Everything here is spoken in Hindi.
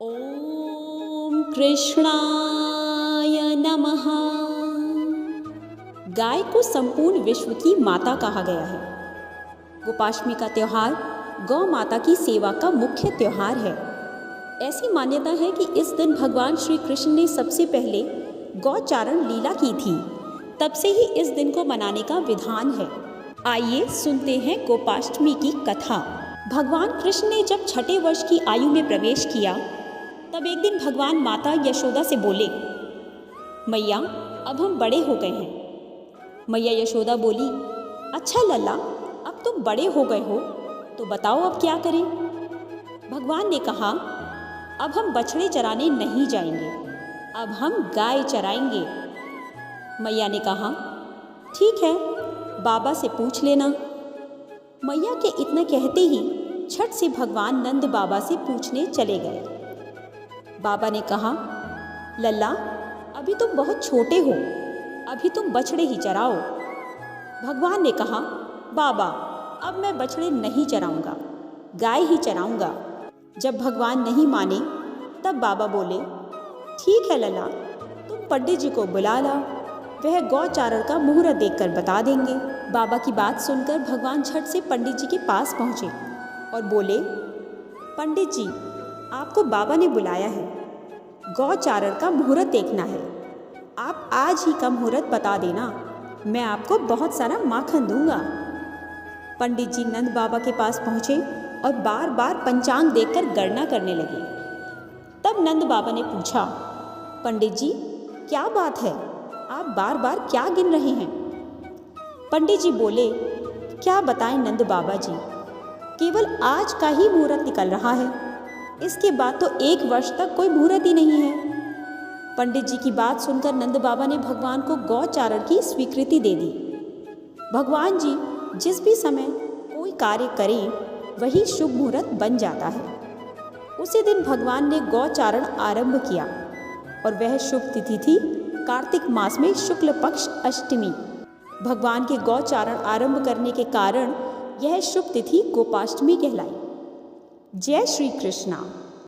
ओम कृष्णाय नमः। गाय को संपूर्ण विश्व की माता कहा गया है। गोपाष्टमी का त्यौहार गौ माता की सेवा का मुख्य त्यौहार है। ऐसी मान्यता है कि इस दिन भगवान श्री कृष्ण ने सबसे पहले गौचारण लीला की थी। तब से ही इस दिन को मनाने का विधान है। आइए सुनते हैं गोपाष्टमी की कथा। भगवान कृष्ण ने जब छठे वर्ष की आयु में प्रवेश किया तब एक दिन भगवान माता यशोदा से बोले, मैया अब हम बड़े हो गए हैं। मैया यशोदा बोली, अच्छा लल्ला, अब तुम बड़े हो गए हो तो बताओ अब क्या करें। भगवान ने कहा, अब हम बछड़े चराने नहीं जाएंगे, अब हम गाय चराएंगे। मैया ने कहा, ठीक है, बाबा से पूछ लेना। मैया के इतना कहते ही छठ से भगवान नंद बाबा से पूछने चले गए। बाबा ने कहा, लल्ला अभी तुम बहुत छोटे हो, अभी तुम बछड़े ही चराओ। भगवान ने कहा, बाबा अब मैं बछड़े नहीं चराऊंगा, गाय ही चराऊंगा। जब भगवान नहीं माने तब बाबा बोले, ठीक है लल्ला, तुम पंडित जी को बुला ला, वह गौचारण का मुहूर्त देखकर बता देंगे। बाबा की बात सुनकर भगवान झट से पंडित जी के पास पहुँचे और बोले, पंडित जी आपको बाबा ने बुलाया है, गौचारण का मुहूर्त देखना है। आप आज ही का मुहूर्त बता देना, मैं आपको बहुत सारा माखन दूंगा। पंडित जी नंद बाबा के पास पहुँचे और बार बार पंचांग देखकर गणना करने लगे। तब नंद बाबा ने पूछा, पंडित जी क्या बात है, आप बार बार क्या गिन रहे हैं। पंडित जी बोले, क्या बताएं नंद बाबा जी, केवल आज का ही मुहूर्त निकल रहा है, इसके बाद तो 1 वर्ष तक कोई मुहूर्त ही नहीं है। पंडित जी की बात सुनकर नंद बाबा ने भगवान को गौचारण की स्वीकृति दे दी। भगवान जी जिस भी समय कोई कार्य करें वही शुभ मुहूर्त बन जाता है। उसी दिन भगवान ने गौचारण आरंभ किया और वह शुभ तिथि थी कार्तिक मास में शुक्ल पक्ष अष्टमी। भगवान के गौचारण आरंभ करने के कारण यह शुभ तिथि गोपाष्टमी कहलाई। जय श्री कृष्णा।